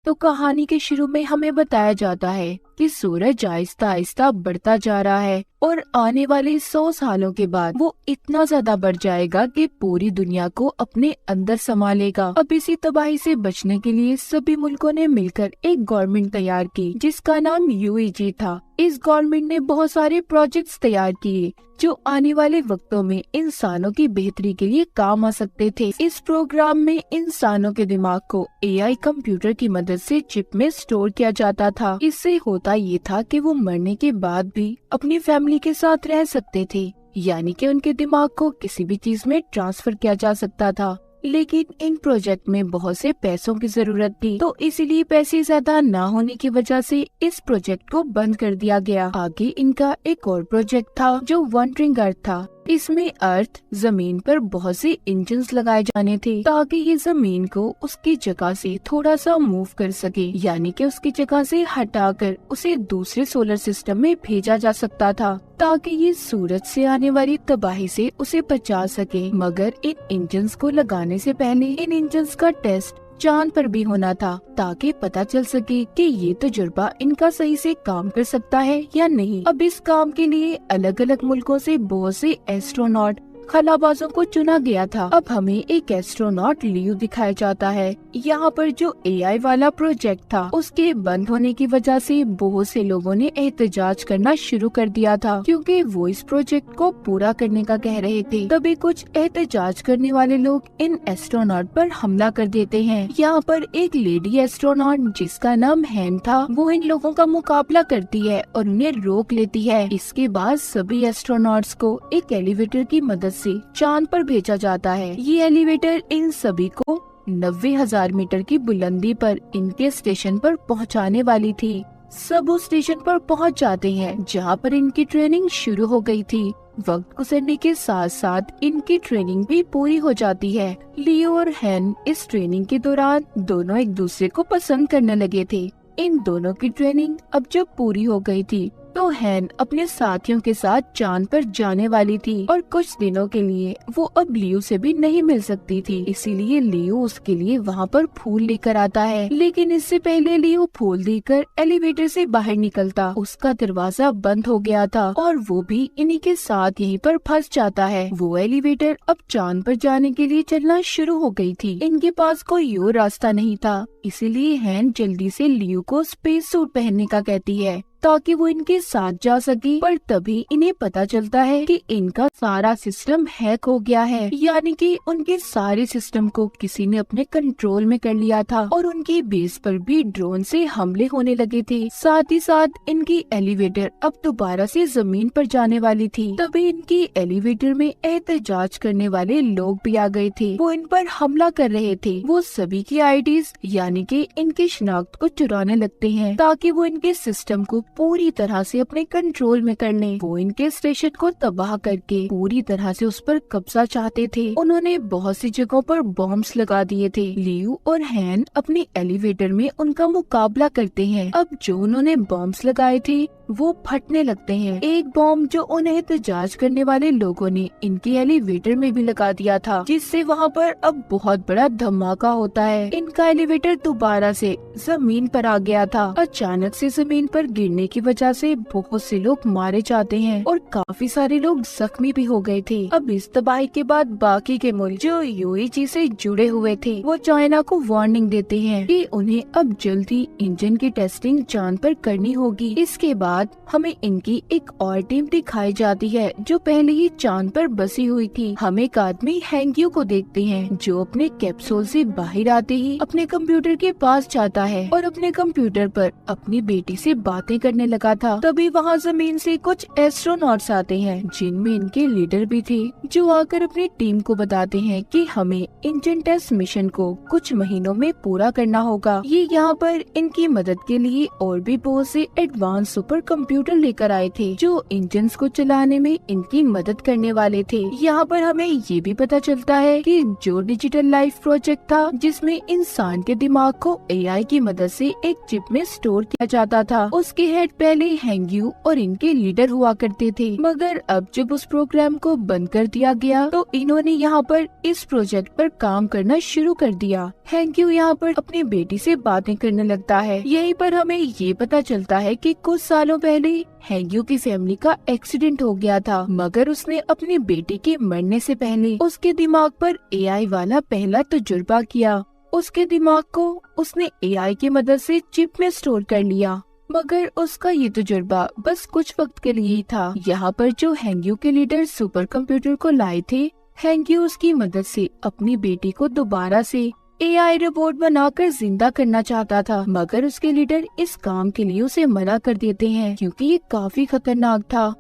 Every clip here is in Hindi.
तो कहानी के शुरू में हमें बताया जाता है कि सूरज आहिस्ता आहिस्ता बढ़ता जा रहा है और आने वाले 100 सालों के बाद वो इतना ज्यादा बढ़ जाएगा कि पूरी दुनिया को अपने अंदर समा लेगा। अब इसी तबाही से बचने के लिए सभी मुल्कों ने मिलकर एक गवर्नमेंट तैयार की जिसका नाम यूएजी था। इस गवर्नमेंट ने बहुत सारे प्रोजेक्ट्स तैयार किए जो आने वाले वक्तों में इंसानों की बेहतरी के लिए काम आ सकते थे। इस प्रोग्राम में इंसानों के दिमाग को एआई कंप्यूटर की मदद से चिप में स्टोर किया जाता था। इससे होता ये था कि वो मरने के बाद भी अपनी फैमिली के साथ रह सकते थे, यानी कि उनके दिमाग को किसी भी चीज में ट्रांसफर किया जा सकता था। लेकिन इन प्रोजेक्ट में बहुत से पैसों की जरूरत थी, तो इसीलिए पैसे ज्यादा न होने की वजह से इस प्रोजेक्ट को बंद कर दिया गया। आगे इनका एक और प्रोजेक्ट था जो वंडरिंग अर्थ था। इसमें अर्थ जमीन पर बहुत से इंजन्स लगाए जाने थे ताकि ये जमीन को उसकी जगह से थोड़ा सा मूव कर सके, यानी कि उसकी जगह से हटाकर उसे दूसरे सोलर सिस्टम में भेजा जा सकता था ताकि ये सूरज से आने वाली तबाही से उसे बचा सके। मगर इन इंजन्स को लगाने से पहले इन इंजन्स का टेस्ट चांद पर भी होना था ताकि पता चल सके कि ये तजुर्बा इनका सही से काम कर सकता है या नहीं। अब इस काम के लिए अलग अलग मुल्कों से बहुत से एस्ट्रोनॉट खलाबाजों को चुना गया था। अब हमें एक एस्ट्रोनॉट लियो दिखाया जाता है। यहाँ पर जो एआई वाला प्रोजेक्ट था उसके बंद होने की वजह से बहुत से लोगों ने एहतजाज करना शुरू कर दिया था क्योंकि वो इस प्रोजेक्ट को पूरा करने का कह रहे थे। तभी कुछ एहतजाज करने वाले लोग इन एस्ट्रोनॉट पर हमला कर देते हैं। यहाँ पर एक लेडी एस्ट्रोनॉट जिसका नाम हैन था वो इन लोगों का मुकाबला करती है और उन्हें रोक लेती है। इसके बाद सभी एस्ट्रोनॉट्स को एक एलिवेटर की मदद से चांद पर भेजा जाता है। ये एलिवेटर इन सभी को 90,000 मीटर की बुलंदी पर इनके स्टेशन पर पहुंचाने वाली थी। सब उस स्टेशन पर पहुंच जाते हैं जहां पर इनकी ट्रेनिंग शुरू हो गई थी। वक्त गुजरने के साथ साथ इनकी ट्रेनिंग भी पूरी हो जाती है। लियो और हैन इस ट्रेनिंग के दौरान दोनों एक दूसरे को पसंद करने लगे थे। इन दोनों की ट्रेनिंग अब जब पूरी हो गई थी तो हैन अपने साथियों के साथ चांद पर जाने वाली थी और कुछ दिनों के लिए वो अब लियो से भी नहीं मिल सकती थी। इसीलिए लियो उसके लिए वहाँ पर फूल लेकर आता है। लेकिन इससे पहले लियो फूल देकर एलिवेटर से बाहर निकलता, उसका दरवाजा बंद हो गया था और वो भी इन्हीं के साथ यहीं पर फंस जाता है। वो एलिवेटर अब चांद पर जाने के लिए चलना शुरू हो गई थी। इनके पास कोई और रास्ता नहीं था, इसीलिए हैन जल्दी से लियो को स्पेस सूट पहनने का कहती है ताकि वो इनके साथ जा सके। पर तभी इन्हें पता चलता है कि इनका सारा सिस्टम हैक हो गया है, यानी कि उनके सारे सिस्टम को किसी ने अपने कंट्रोल में कर लिया था और उनकी बेस पर भी ड्रोन से हमले होने लगे थे। साथ ही साथ इनकी एलिवेटर अब दोबारा से जमीन पर जाने वाली थी। तभी इनकी एलिवेटर में एहतजाज करने वाले लोग भी आ गए थे। वो इन पर हमला कर रहे थे। वो सभी की आईडीज यानी कि इनकी शिनाख्त को चुराने लगते हैं ताकि वो इनके सिस्टम को पूरी तरह से अपने कंट्रोल में कर लें। वो इनके स्टेशन को तबाह करके पूरी तरह से उस पर कब्जा चाहते थे। उन्होंने बहुत सी जगहों पर बॉम्ब्स लगा दिए थे। लियो और हैन अपने एलिवेटर में उनका मुकाबला करते हैं। अब जो उन्होंने बॉम्ब्स लगाए थे वो फटने लगते हैं। एक बॉम्ब जो उन्हें एहतजाज करने वाले लोगों ने इनके एलिवेटर में भी लगा दिया था, जिससे वहाँ पर अब बहुत बड़ा धमाका होता है। इनका एलिवेटर दोबारा से जमीन पर आ गया था। अचानक से जमीन पर गिरने की वजह से बहुत से लोग मारे जाते हैं और काफी सारे लोग जख्मी भी हो गए थे। अब इस तबाही के बाद बाकी के मुल्क जो यूएई से जुड़े हुए थे वो चाइना को वार्निंग देते हैं कि उन्हें अब जल्दी इंजन की टेस्टिंग चांद पर करनी होगी। इसके बाद हमें इनकी एक और टीम दिखाई जाती है जो पहले ही चांद पर बसी हुई थी। हम एक आदमी हैंगियो को देखते हैं जो अपने कैप्सूल से बाहर आते ही अपने कंप्यूटर के पास जाता है और अपने कंप्यूटर पर अपनी बेटी से बातें करने लगा था। तभी वहाँ जमीन से कुछ एस्ट्रोनॉट्स आते हैं जिनमें इनके लीडर भी थे, जो आकर अपनी टीम को बताते हैं कि हमें इंजन टेस्ट मिशन को कुछ महीनों में पूरा करना होगा। ये यहाँ पर इनकी मदद के लिए और भी बहुत से एडवांस सुपर कंप्यूटर लेकर आए थे जो इंजन्स को चलाने में इनकी मदद करने वाले थे। यहाँ पर हमें ये भी पता चलता है कि जो डिजिटल लाइफ प्रोजेक्ट था जिसमें इंसान के दिमाग को एआई की मदद से एक चिप में स्टोर किया जाता था, उसके हेड पहले हैंग्यू और इनके लीडर हुआ करते थे, मगर अब जब उस प्रोग्राम को बंद कर दिया गया तो इन्होंने यहाँ पर इस प्रोजेक्ट पर काम करना शुरू कर दिया। हैंग्यू यहाँ पर अपनी बेटी से बातें करने लगता है। यहीं पर हमें ये पता चलता है कि कुछ सालों पहले हैंग्यू की फैमिली का एक्सीडेंट हो गया था, मगर उसने अपनी बेटी के मरने से पहले उसके दिमाग पर एआई वाला पहला तजुर्बा किया। उसके दिमाग को उसने एआई की मदद से चिप में स्टोर कर लिया, मगर उसका ये तजुर्बा बस कुछ वक्त के लिए ही था। यहाँ पर जो हैंग्यू के लीडर सुपर कंप्यूटर को लाए थे, हैंग्यू उसकी मदद से अपनी बेटी को दोबारा से एआई रोबोट बनाकर जिंदा करना चाहता था, मगर उसके लीडर इस काम के लिए उसे मना कर देते हैं क्योंकि ये काफी खतरनाक था।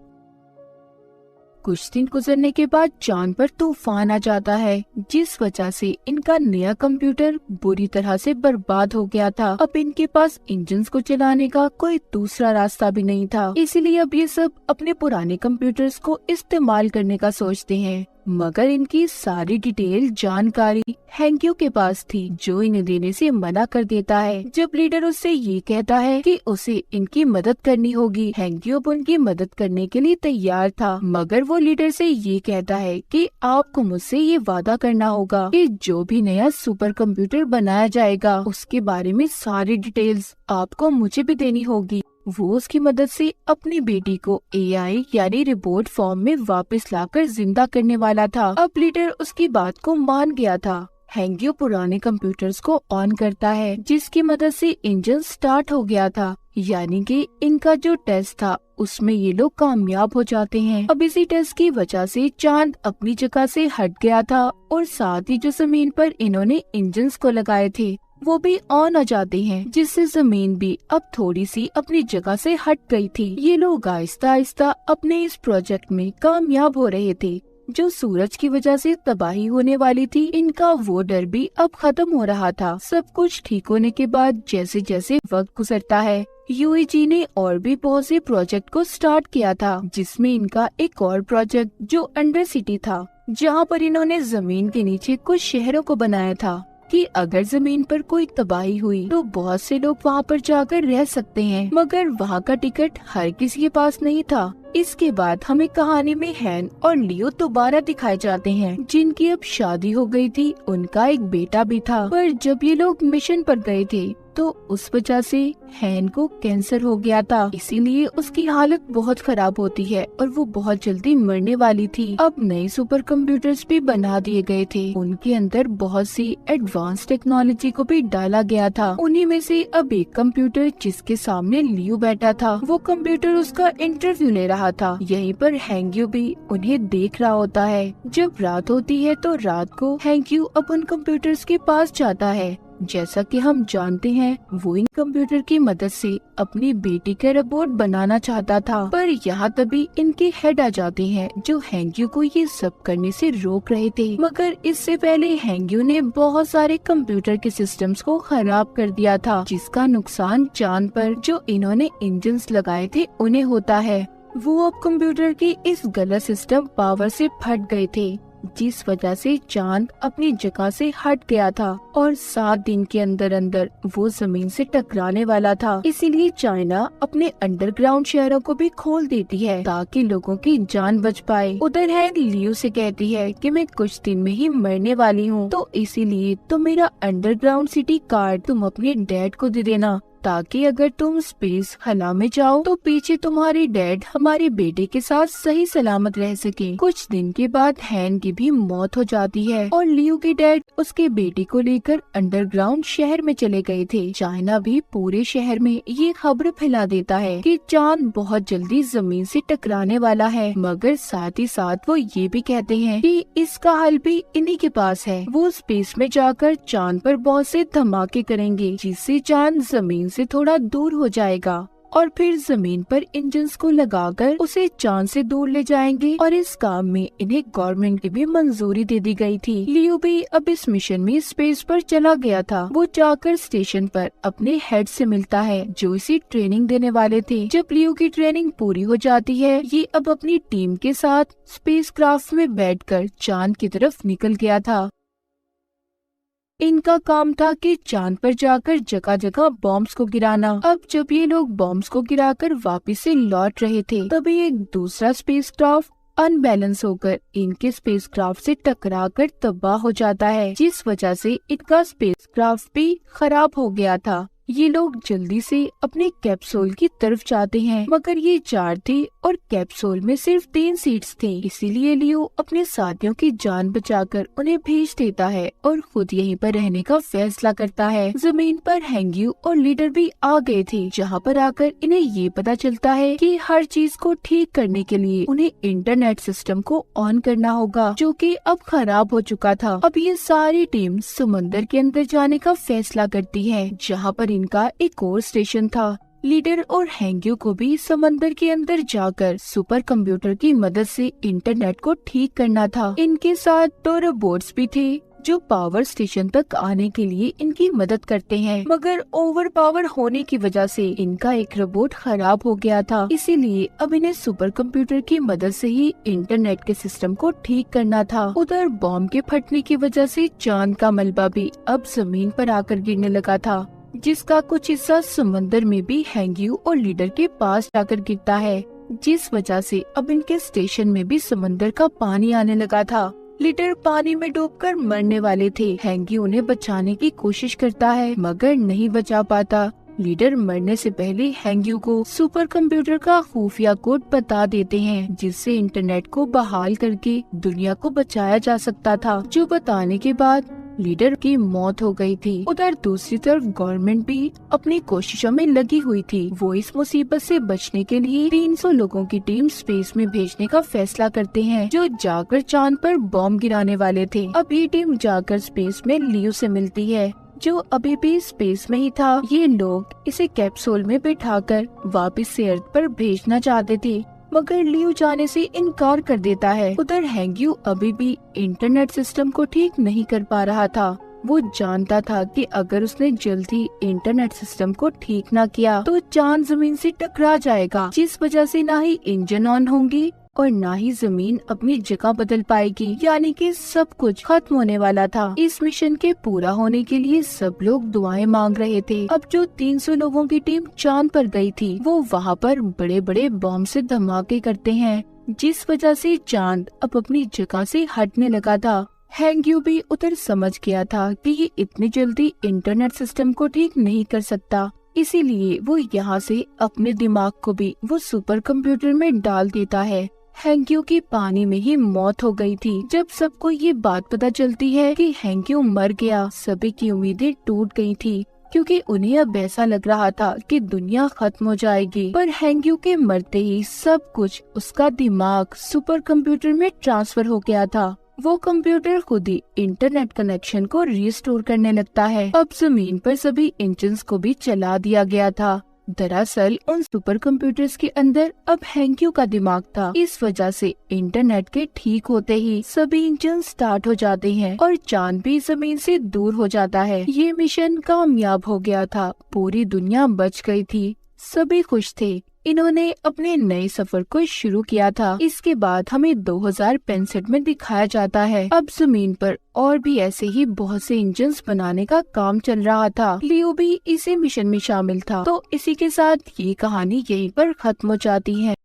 कुछ दिन गुजरने के बाद चांद पर तूफान आ जाता है, जिस वजह से इनका नया कंप्यूटर बुरी तरह से बर्बाद हो गया था। अब इनके पास इंजन्स को चलाने का कोई दूसरा रास्ता भी नहीं था, इसीलिए अब ये सब अपने पुराने कंप्यूटर्स को इस्तेमाल करने का सोचते हैं, मगर इनकी सारी डिटेल जानकारी हैंग्यू के पास थी, जो इन्हें देने से मना कर देता है। जब लीडर उससे ये कहता है कि उसे इनकी मदद करनी होगी, हैंग्यू अब उनकी मदद करने के लिए तैयार था, मगर वो लीडर से ये कहता है कि आपको मुझसे ये वादा करना होगा कि जो भी नया सुपर कंप्यूटर बनाया जाएगा उसके बारे में सारी डिटेल्स आपको मुझे भी देनी होगी। वो उसकी मदद से अपनी बेटी को एआई यानी रिपोर्ट फॉर्म में वापस लाकर जिंदा करने वाला था। अब लीडर उसकी बात को मान गया था। हैंग्यू पुराने कंप्यूटर्स को ऑन करता है, जिसकी मदद से इंजन स्टार्ट हो गया था, यानी कि इनका जो टेस्ट था उसमें ये लोग कामयाब हो जाते हैं। अब इसी टेस्ट की वजह से चांद अपनी जगह से हट गया था और साथ ही जो जमीन पर इन्होंने इंजन्स को लगाए थे वो भी ऑन आ जाते हैं, जिससे जमीन भी अब थोड़ी सी अपनी जगह से हट गई थी। ये लोग आहिस्ता आहिस्ता अपने इस प्रोजेक्ट में कामयाब हो रहे थे। जो सूरज की वजह से तबाही होने वाली थी, इनका वो डर भी अब खत्म हो रहा था। सब कुछ ठीक होने के बाद जैसे जैसे वक्त गुजरता है, यूएजी ने और भी बहुत से प्रोजेक्ट को स्टार्ट किया था, जिसमें इनका एक और प्रोजेक्ट जो अंडर सिटी था, जहाँ पर इन्होंने जमीन के नीचे कुछ शहरों को बनाया था कि अगर जमीन पर कोई तबाही हुई तो बहुत से लोग वहाँ पर जाकर रह सकते हैं, मगर वहाँ का टिकट हर किसी के पास नहीं था। इसके बाद हमें कहानी में हैन और लियो दोबारा दिखाए जाते हैं, जिनकी अब शादी हो गई थी, उनका एक बेटा भी था। पर जब ये लोग मिशन पर गए थे तो उस वजह से हैन को कैंसर हो गया था, इसीलिए उसकी हालत बहुत खराब होती है और वो बहुत जल्दी मरने वाली थी। अब नए सुपर कंप्यूटर्स भी बना दिए गए थे, उनके अंदर बहुत सी एडवांस टेक्नोलॉजी को भी डाला गया था। उन्हीं में से अब एक कंप्यूटर जिसके सामने लियो बैठा था, वो कंप्यूटर उसका इंटरव्यू ले रहा था। यहीं पर हैंग्यू भी उन्हें देख रहा होता है। जब रात होती है तो रात को हैंग्यू अब उन कंप्यूटर्स के पास जाता है। जैसा कि हम जानते हैं, वो इन कंप्यूटर की मदद से अपनी बेटी का रोबोट बनाना चाहता था, पर यहाँ तभी इनके हेड आ जाते हैं जो हैंग्यू को ये सब करने से रोक रहे थे। मगर इससे पहले हैंग्यू ने बहुत सारे कंप्यूटर के सिस्टम्स को खराब कर दिया था, जिसका नुकसान चांद पर जो इन्होंने इंजन्स लगाए थे उन्हें होता है। वो अब कंप्यूटर की इस गलत सिस्टम पावर से फट गए थे, जिस वजह से चांद अपनी जगह से हट गया था और 7 दिन के अंदर अंदर वो जमीन से टकराने वाला था। इसीलिए चाइना अपने अंडरग्राउंड शहरों को भी खोल देती है ताकि लोगों की जान बच पाए। उधर है लियो से कहती है कि मैं कुछ दिन में ही मरने वाली हूँ, तो इसीलिए तो मेरा अंडरग्राउंड सिटी कार्ड तुम अपने डैड को दे देना, ताकि अगर तुम स्पेस खला में जाओ तो पीछे तुम्हारी डैड हमारे बेटे के साथ सही सलामत रह सके। कुछ दिन के बाद हैन की भी मौत हो जाती है और लियो के डैड उसके बेटे को लेकर अंडरग्राउंड शहर में चले गए थे। चाइना भी पूरे शहर में ये खबर फैला देता है कि चांद बहुत जल्दी जमीन से टकराने वाला है, मगर साथ ही साथ वो ये भी कहते हैं कि इसका हल भी इन्हीं के पास है। वो स्पेस में जाकर चांद पर बहुत से धमाके करेंगे, जिससे चांद जमीन से थोड़ा दूर हो जाएगा और फिर जमीन पर इंजन्स को लगाकर उसे चांद से दूर ले जाएंगे। और इस काम में इन्हें गवर्नमेंट की भी मंजूरी दे दी गई थी। लियो भी अब इस मिशन में स्पेस पर चला गया था। वो जाकर स्टेशन पर अपने हेड से मिलता है जो इसे ट्रेनिंग देने वाले थे। जब लियो की ट्रेनिंग पूरी हो जाती है, ये अब अपनी टीम के साथ स्पेस क्राफ्ट में बैठकर चांद की तरफ निकल गया था। इनका काम था कि चांद पर जाकर जगह जगह बॉम्ब्स को गिराना। अब जब ये लोग बॉम्ब्स को गिराकर वापस से लौट रहे थे, तभी एक दूसरा स्पेसक्राफ्ट अनबैलेंस होकर इनके स्पेसक्राफ्ट से टकराकर तबाह हो जाता है, जिस वजह से इनका स्पेसक्राफ्ट भी खराब हो गया था। ये लोग जल्दी से अपने कैप्सूल की तरफ जाते हैं, मगर ये 4 थे और कैप्सूल में सिर्फ 3 सीट्स थे। इसीलिए लियो अपने साथियों की जान बचाकर उन्हें भेज देता है और खुद यहीं पर रहने का फैसला करता है। जमीन पर हैंग्यू और लीडर भी आ गए थे, जहाँ पर आकर इन्हें ये पता चलता है कि हर चीज को ठीक करने के लिए उन्हें इंटरनेट सिस्टम को ऑन करना होगा, जो कि अब खराब हो चुका था। अब ये सारी टीम समंदर के अंदर जाने का फैसला करती है, जहाँ पर इनका एक और स्टेशन था। लीडर और हैंग्यू को भी समंदर के अंदर जाकर सुपर कंप्यूटर की मदद से इंटरनेट को ठीक करना था। इनके साथ 2 रोबोट्स भी थे जो पावर स्टेशन तक आने के लिए इनकी मदद करते हैं, मगर ओवर पावर होने की वजह से इनका एक रोबोट खराब हो गया था। इसीलिए अब इन्हें सुपर कंप्यूटर की मदद से ही इंटरनेट के सिस्टम को ठीक करना था। उधर बॉम्ब के फटने की वजह से चांद का मलबा भी अब जमीन पर आकर गिरने लगा था, जिसका कुछ हिस्सा समंदर में भी हैंग्यू और लीडर के पास जाकर गिरता है, जिस वजह से अब इनके स्टेशन में भी समंदर का पानी आने लगा था। लीडर पानी में डूबकर मरने वाले थे। हैंग्यू उन्हें बचाने की कोशिश करता है, मगर नहीं बचा पाता। लीडर मरने से पहले हैंग्यू को सुपर कंप्यूटर का खुफिया कोड बता देते हैं, जिससे इंटरनेट को बहाल करके दुनिया को बचाया जा सकता था, जो बताने के बाद लीडर की मौत हो गई थी। उधर दूसरी तरफ गवर्नमेंट भी अपनी कोशिशों में लगी हुई थी। वो इस मुसीबत से बचने के लिए 300 लोगों की टीम स्पेस में भेजने का फैसला करते हैं, जो जाकर चांद पर बॉम्ब गिराने वाले थे। अब ये टीम जाकर स्पेस में लियो से मिलती है, जो अभी भी स्पेस में ही था। ये लोग इसे कैप्सूल में बिठाकर वापस से अर्थ पर भेजना चाहते थे, मगर लियो जाने से इनकार कर देता है। उधर हैंग्यू अभी भी इंटरनेट सिस्टम को ठीक नहीं कर पा रहा था। वो जानता था कि अगर उसने जल्दी इंटरनेट सिस्टम को ठीक ना किया तो चांद जमीन से टकरा जाएगा, जिस वजह से ना ही इंजन ऑन होंगी और ना ही जमीन अपनी जगह बदल पाएगी, यानी कि सब कुछ खत्म होने वाला था। इस मिशन के पूरा होने के लिए सब लोग दुआएं मांग रहे थे। अब जो 300 लोगों की टीम चांद पर गई थी, वो वहाँ पर बड़े बड़े बॉम्ब से धमाके करते हैं, जिस वजह से चांद अब अपनी जगह से हटने लगा था। हैंग्यू भी उधर समझ गया था कि ये इतनी जल्दी इंटरनेट सिस्टम को ठीक नहीं कर सकता, इसीलिए वो यहाँ से अपने दिमाग को भी वो सुपर कंप्यूटर में डाल देता है। हैंग्यू की पानी में ही मौत हो गई थी। जब सबको ये बात पता चलती है कि हैंग्यू मर गया, सभी की उम्मीदें टूट गई थी, क्योंकि उन्हें अब ऐसा लग रहा था कि दुनिया खत्म हो जाएगी। पर हैंग्यू के मरते ही सब कुछ उसका दिमाग सुपर कंप्यूटर में ट्रांसफर हो गया था। वो कंप्यूटर खुद ही इंटरनेट कनेक्शन को रिस्टोर करने लगता है। अब जमीन पर सभी इंजन्स को भी चला दिया गया था। दरअसल उन सुपर कंप्यूटर्स के अंदर अब हैंग्यू का दिमाग था। इस वजह से इंटरनेट के ठीक होते ही सभी इंजन स्टार्ट हो जाते हैं और चांद भी जमीन से दूर हो जाता है। ये मिशन कामयाब हो गया था। पूरी दुनिया बच गई थी। सभी खुश थे। इन्होंने अपने नए सफर को शुरू किया था। इसके बाद हमें 2065 में दिखाया जाता है। अब जमीन पर और भी ऐसे ही बहुत से इंजन्स बनाने का काम चल रहा था। लियो भी इसी मिशन में शामिल था। तो इसी के साथ ये कहानी यहीं पर खत्म हो जाती है।